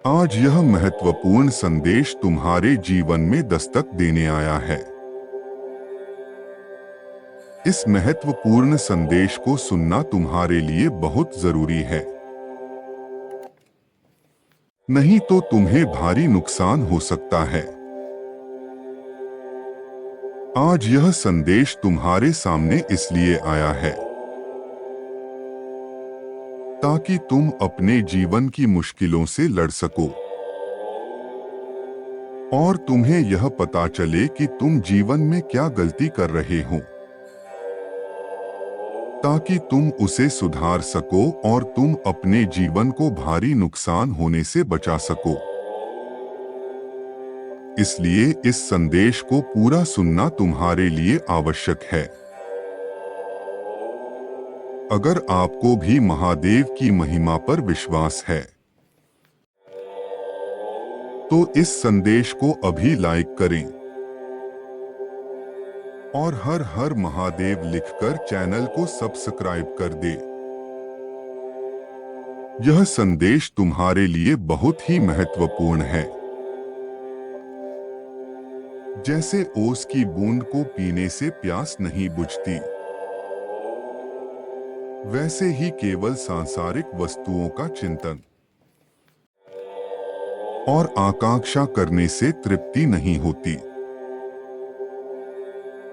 आज यह महत्वपूर्ण संदेश तुम्हारे जीवन में दस्तक देने आया है। इस महत्वपूर्ण संदेश को सुनना तुम्हारे लिए बहुत जरूरी है, नहीं तो तुम्हें भारी नुकसान हो सकता है। आज यह संदेश तुम्हारे सामने इसलिए आया है ताकि तुम अपने जीवन की मुश्किलों से लड़ सको और तुम्हें यह पता चले कि तुम जीवन में क्या गलती कर रहे हो, ताकि तुम उसे सुधार सको और तुम अपने जीवन को भारी नुकसान होने से बचा सको। इसलिए इस संदेश को पूरा सुनना तुम्हारे लिए आवश्यक है। अगर आपको भी महादेव की महिमा पर विश्वास है तो इस संदेश को अभी लाइक करें और हर हर महादेव लिखकर चैनल को सब्सक्राइब कर दें। यह संदेश तुम्हारे लिए बहुत ही महत्वपूर्ण है। जैसे ओस की बूंद को पीने से प्यास नहीं बुझती, वैसे ही केवल सांसारिक वस्तुओं का चिंतन और आकांक्षा करने से तृप्ति नहीं होती।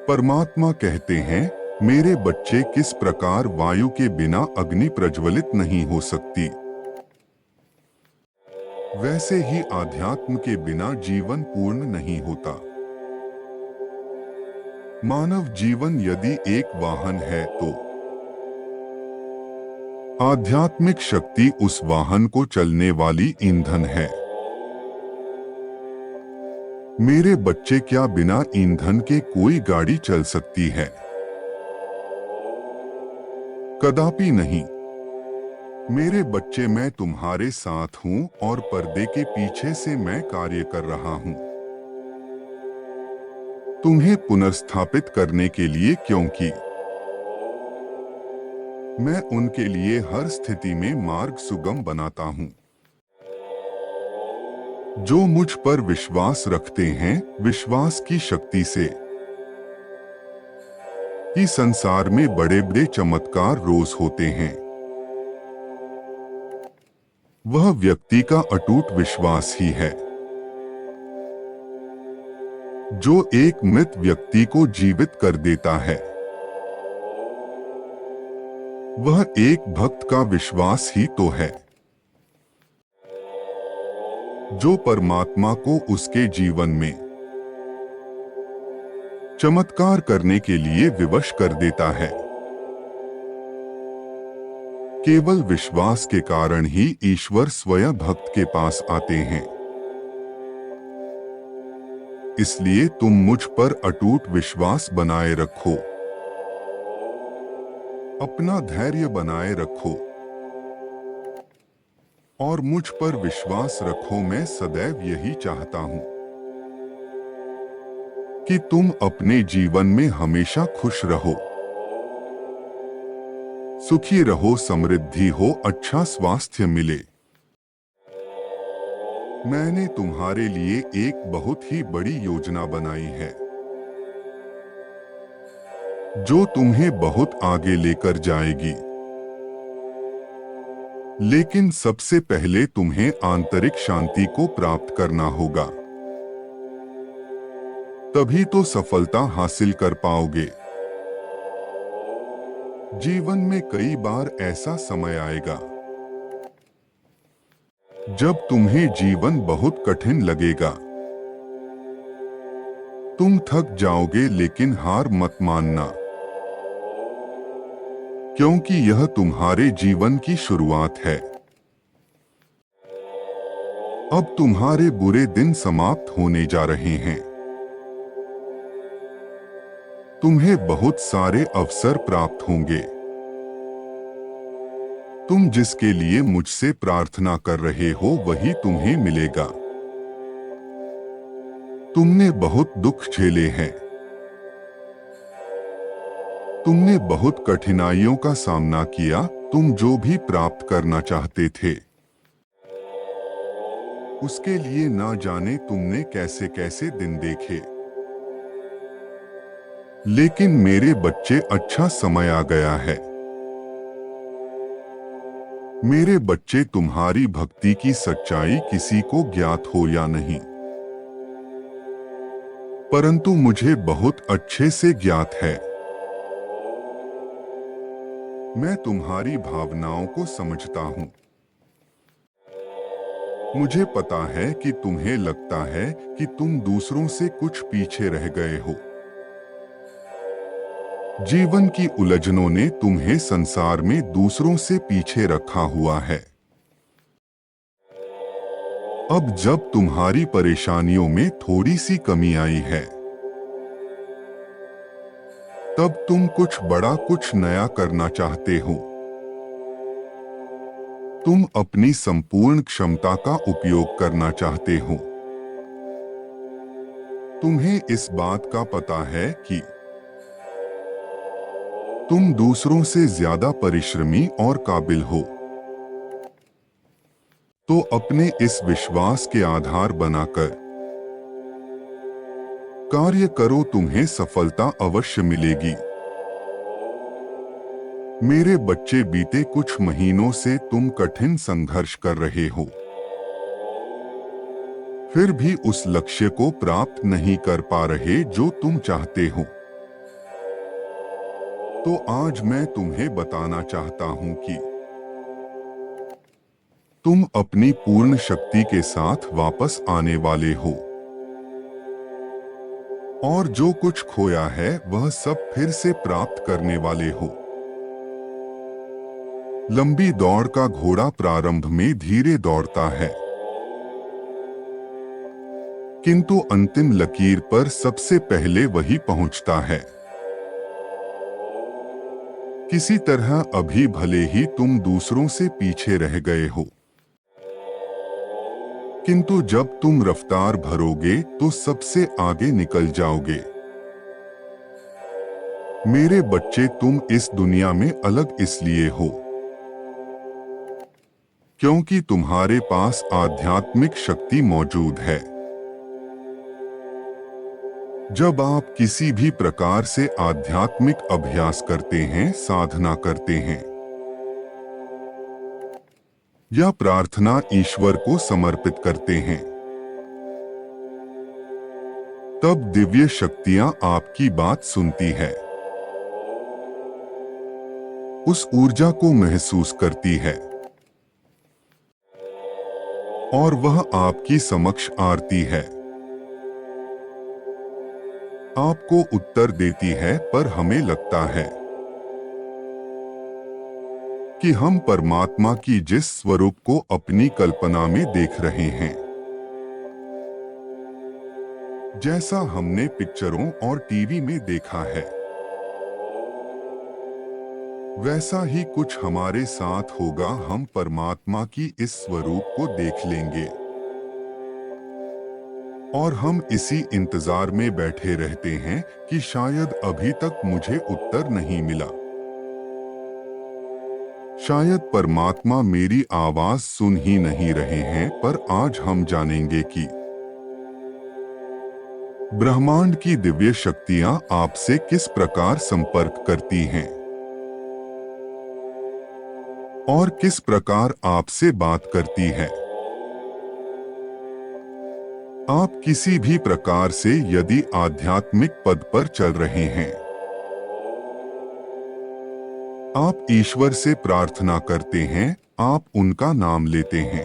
परमात्मा कहते हैं, मेरे बच्चे, किस प्रकार वायु के बिना अग्नि प्रज्वलित नहीं हो सकती, वैसे ही आध्यात्म के बिना जीवन पूर्ण नहीं होता। मानव जीवन यदि एक वाहन है तो आध्यात्मिक शक्ति उस वाहन को चलने वाली ईंधन है। मेरे बच्चे, क्या बिना ईंधन के कोई गाड़ी चल सकती है? कदापि नहीं। मेरे बच्चे, मैं तुम्हारे साथ हूं और पर्दे के पीछे से मैं कार्य कर रहा हूं, तुम्हें पुनर्स्थापित करने के लिए, क्योंकि मैं उनके लिए हर स्थिति में मार्ग सुगम बनाता हूं। जो मुझ पर विश्वास रखते हैं, विश्वास की शक्ति से ही संसार में बड़े बड़े चमत्कार रोज होते हैं। वह व्यक्ति का अटूट विश्वास ही है जो एक मृत व्यक्ति को जीवित कर देता है। वह एक भक्त का विश्वास ही तो है जो परमात्मा को उसके जीवन में चमत्कार करने के लिए विवश कर देता है। केवल विश्वास के कारण ही ईश्वर स्वयं भक्त के पास आते हैं। इसलिए तुम मुझ पर अटूट विश्वास बनाए रखो, अपना धैर्य बनाए रखो और मुझ पर विश्वास रखो। मैं सदैव यही चाहता हूं कि तुम अपने जीवन में हमेशा खुश रहो, सुखी रहो, समृद्धि हो, अच्छा स्वास्थ्य मिले। मैंने तुम्हारे लिए एक बहुत ही बड़ी योजना बनाई है जो तुम्हें बहुत आगे लेकर जाएगी। लेकिन सबसे पहले तुम्हें आंतरिक शांति को प्राप्त करना होगा, तभी तो सफलता हासिल कर पाओगे। जीवन में कई बार ऐसा समय आएगा जब तुम्हें जीवन बहुत कठिन लगेगा। तुम थक जाओगे, लेकिन हार मत मानना, क्योंकि यह तुम्हारे जीवन की शुरुआत है। अब तुम्हारे बुरे दिन समाप्त होने जा रहे हैं। तुम्हें बहुत सारे अवसर प्राप्त होंगे। तुम जिसके लिए मुझसे प्रार्थना कर रहे हो वही तुम्हें मिलेगा। तुमने बहुत दुख झेले हैं, तुमने बहुत कठिनाइयों का सामना किया। तुम जो भी प्राप्त करना चाहते थे उसके लिए ना जाने तुमने कैसे कैसे दिन देखे। लेकिन मेरे बच्चे, अच्छा समय आ गया है। मेरे बच्चे, तुम्हारी भक्ति की सच्चाई किसी को ज्ञात हो या नहीं, परंतु मुझे बहुत अच्छे से ज्ञात है। मैं तुम्हारी भावनाओं को समझता हूं। मुझे पता है कि तुम्हें लगता है कि तुम दूसरों से कुछ पीछे रह गए हो। जीवन की उलझनों ने तुम्हें संसार में दूसरों से पीछे रखा हुआ है। अब जब तुम्हारी परेशानियों में थोड़ी सी कमी आई है, तब तुम कुछ बड़ा, कुछ नया करना चाहते हो। तुम अपनी संपूर्ण क्षमता का उपयोग करना चाहते हो। तुम्हें इस बात का पता है कि तुम दूसरों से ज्यादा परिश्रमी और काबिल हो। तो अपने इस विश्वास के आधार बनाकर कार्य करो, तुम्हें सफलता अवश्य मिलेगी। मेरे बच्चे, बीते कुछ महीनों से तुम कठिन संघर्ष कर रहे हो, फिर भी उस लक्ष्य को प्राप्त नहीं कर पा रहे जो तुम चाहते हो। तो आज मैं तुम्हें बताना चाहता हूं कि तुम अपनी पूर्ण शक्ति के साथ वापस आने वाले हो, और जो कुछ खोया है वह सब फिर से प्राप्त करने वाले हो। लंबी दौड़ का घोड़ा प्रारंभ में धीरे दौड़ता है, किंतु अंतिम लकीर पर सबसे पहले वही पहुंचता है। किसी तरह अभी भले ही तुम दूसरों से पीछे रह गए हो, किंतु जब तुम रफ्तार भरोगे तो सबसे आगे निकल जाओगे। मेरे बच्चे, तुम इस दुनिया में अलग इसलिए हो क्योंकि तुम्हारे पास आध्यात्मिक शक्ति मौजूद है। जब आप किसी भी प्रकार से आध्यात्मिक अभ्यास करते हैं, साधना करते हैं या प्रार्थना ईश्वर को समर्पित करते हैं, तब दिव्य शक्तियां आपकी बात सुनती है, उस ऊर्जा को महसूस करती है और वह आपकी समक्ष आती है, आपको उत्तर देती है। पर हमें लगता है कि हम परमात्मा की जिस स्वरूप को अपनी कल्पना में देख रहे हैं, जैसा हमने पिक्चरों और टीवी में देखा है, वैसा ही कुछ हमारे साथ होगा। हम परमात्मा की इस स्वरूप को देख लेंगे और हम इसी इंतजार में बैठे रहते हैं कि शायद अभी तक मुझे उत्तर नहीं मिला, शायद परमात्मा मेरी आवाज सुन ही नहीं रहे हैं। पर आज हम जानेंगे कि ब्रह्मांड की दिव्य शक्तियां आपसे किस प्रकार संपर्क करती हैं और किस प्रकार आपसे बात करती है। आप किसी भी प्रकार से यदि आध्यात्मिक पद पर चल रहे हैं, आप ईश्वर से प्रार्थना करते हैं, आप उनका नाम लेते हैं,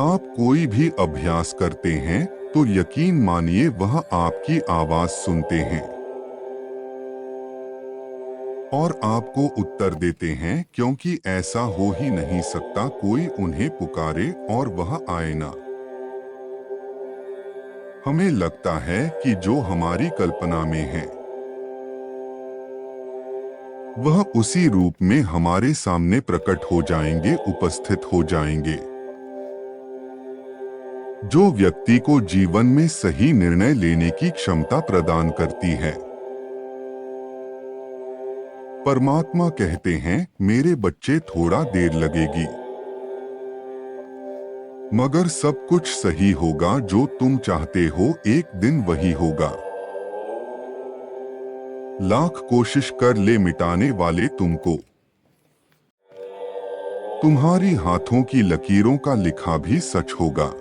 आप कोई भी अभ्यास करते हैं, तो यकीन मानिए वह आपकी आवाज सुनते हैं और आपको उत्तर देते हैं, क्योंकि ऐसा हो ही नहीं सकता कोई उन्हें पुकारे और वह आए ना। हमें लगता है कि जो हमारी कल्पना में है वह उसी रूप में हमारे सामने प्रकट हो जाएंगे, उपस्थित हो जाएंगे। जो व्यक्ति को जीवन में सही निर्णय लेने की क्षमता प्रदान करती है। परमात्मा कहते हैं, मेरे बच्चे, थोड़ा देर लगेगी, मगर सब कुछ सही होगा, जो तुम चाहते हो एक दिन वही होगा। लाख कोशिश कर ले मिटाने वाले तुमको, तुम्हारी हाथों की लकीरों का लिखा भी सच होगा।